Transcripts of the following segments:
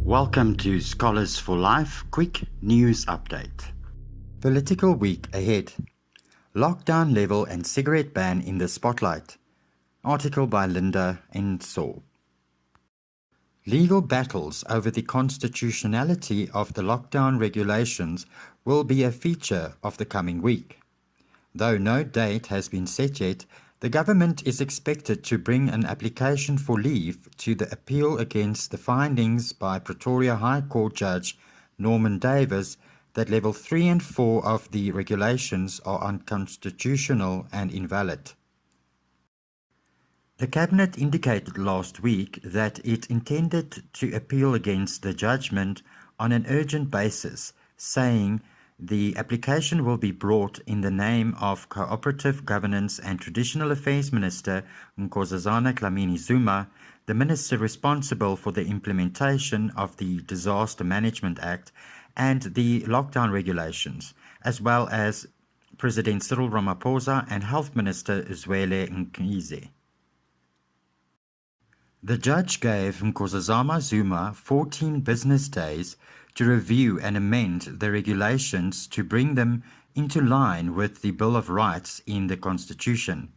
Welcome to Scholars for Life Quick News Update. Political week ahead. Lockdown level and cigarette ban in the spotlight. Article by Linda Ensor. Legal battles over the constitutionality of the lockdown regulations will be a feature of the coming week. Though no date has been set yet, the government is expected to bring an application for leave to the appeal against the findings by Pretoria High Court Judge Norman Davis that Level 3 and 4 of the regulations are unconstitutional and invalid. The Cabinet indicated last week that it intended to appeal against the judgment on an urgent basis, saying the application will be brought in the name of Cooperative Governance and Traditional Affairs Minister Nkosazana Dlamini-Zuma, the minister responsible for the implementation of the Disaster Management Act and the lockdown regulations, as well as President Cyril Ramaphosa and Health Minister Zweli Mkhize. The judge gave Nkosazana Zuma 14 business days to review and amend the regulations to bring them into line with the Bill of Rights in the Constitution.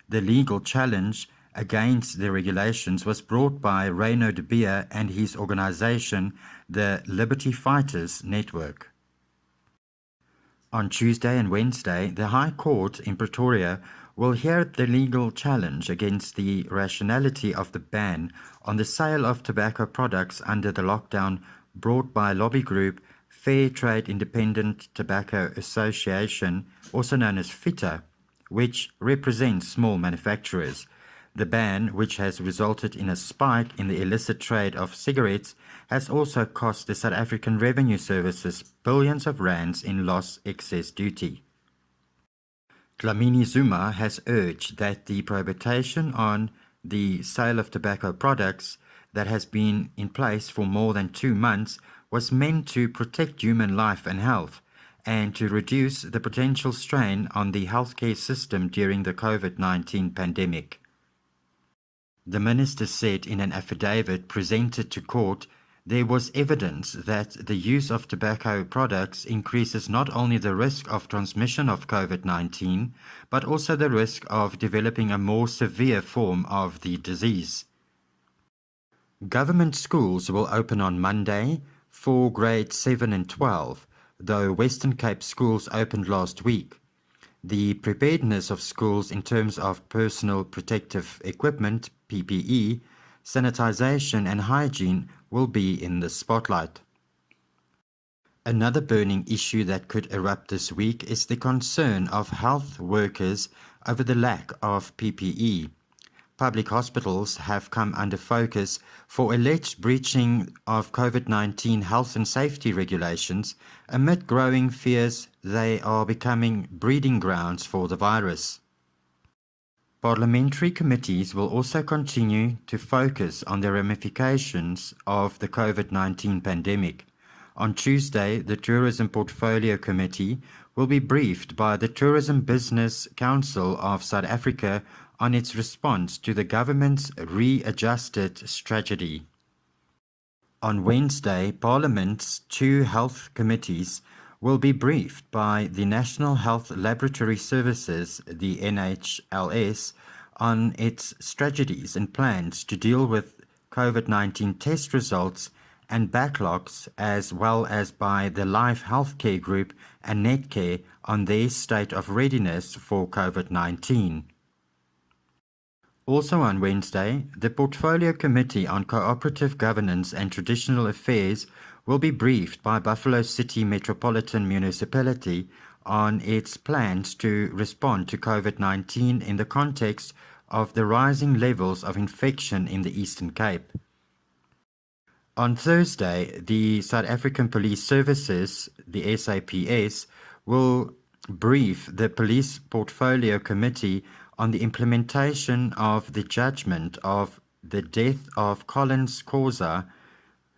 The legal challenge against the regulations was brought by Reyno de Beer and his organization, the Liberty Fighters Network. On Tuesday and Wednesday, the High Court in Pretoria will hear the legal challenge against the rationality of the ban on the sale of tobacco products under the lockdown brought by lobby group Fair Trade Independent Tobacco Association, also known as FITA, which represents small manufacturers. The ban, which has resulted in a spike in the illicit trade of cigarettes, has also cost the South African Revenue Services billions of rands in lost excess duty. Dlamini-Zuma has urged that the prohibition on the sale of tobacco products that has been in place for more than 2 months was meant to protect human life and health and to reduce the potential strain on the healthcare system during the COVID-19 pandemic. The minister said in an affidavit presented to court there was evidence that the use of tobacco products increases not only the risk of transmission of COVID-19, but also the risk of developing a more severe form of the disease. Government schools will open on Monday for grades 7 and 12, though Western Cape schools opened last week. The preparedness of schools in terms of personal protective equipment, PPE, sanitization and hygiene will be in the spotlight. Another burning issue that could erupt this week is the concern of health workers over the lack of PPE. Public hospitals have come under focus for alleged breaching of COVID-19 health and safety regulations amid growing fears they are becoming breeding grounds for the virus. Parliamentary committees will also continue to focus on the ramifications of the COVID-19 pandemic. On Tuesday, the Tourism Portfolio Committee will be briefed by the Tourism Business Council of South Africa on its response to the government's readjusted strategy. On Wednesday, Parliament's 2 health committees will be briefed by the National Health Laboratory Services, the NHLS, on its strategies and plans to deal with COVID-19 test results and backlogs, as well as by the Life Healthcare Group and Netcare on their state of readiness for COVID-19. Also on Wednesday, the Portfolio Committee on Cooperative Governance and Traditional Affairs will be briefed by Buffalo City Metropolitan Municipality on its plans to respond to COVID-19 in the context of the rising levels of infection in the Eastern Cape. On Thursday, the South African Police Services, the SAPS, will brief the Police Portfolio Committee on the implementation of the judgment of the death of Collins Khoza,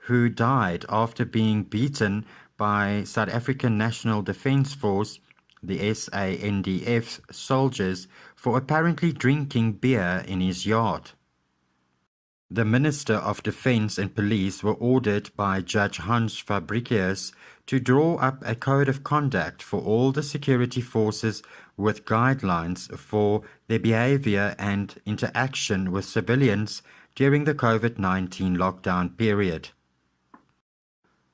who died after being beaten by South African National Defence Force, the SANDF, soldiers for apparently drinking beer in his yard. The Minister of Defence and Police were ordered by Judge Hans Fabricius to draw up a code of conduct for all the security forces with guidelines for their behaviour and interaction with civilians during the COVID-19 lockdown period.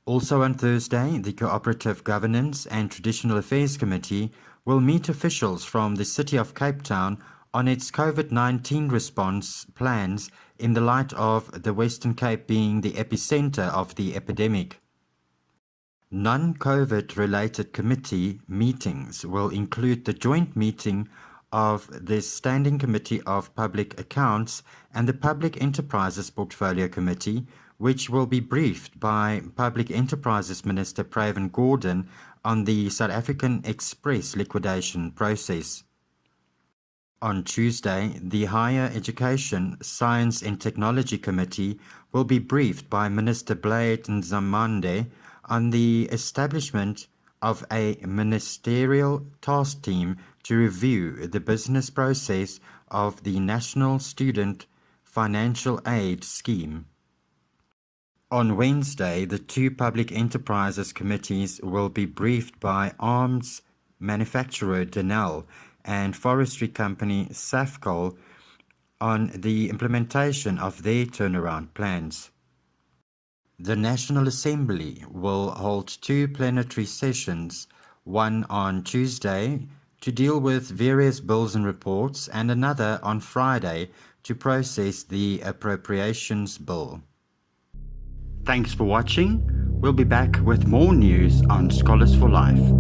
Also on Thursday, the Cooperative Governance and Traditional Affairs Committee will meet officials from the City of Cape Town on its COVID-19 response plans in the light of the Western Cape being the epicenter of the epidemic. Non-COVID related committee meetings will include the joint meeting of the Standing Committee of Public Accounts and the Public Enterprises Portfolio Committee, which will be briefed by Public Enterprises Minister Pravin Gordhan on the South African Express liquidation process. On Tuesday, the Higher Education, Science and Technology Committee will be briefed by Minister Blade Nzimande on the establishment of a ministerial task team to review the business process of the National Student Financial Aid Scheme. On Wednesday, the two Public Enterprises Committees will be briefed by arms manufacturer Denel and forestry company Safcol on the implementation of their turnaround plans. The National Assembly will hold two plenary sessions, one on Tuesday to deal with various bills and reports and another on Friday to process the Appropriations Bill. Thanks for watching. We'll be back with more news on Scholars for Life.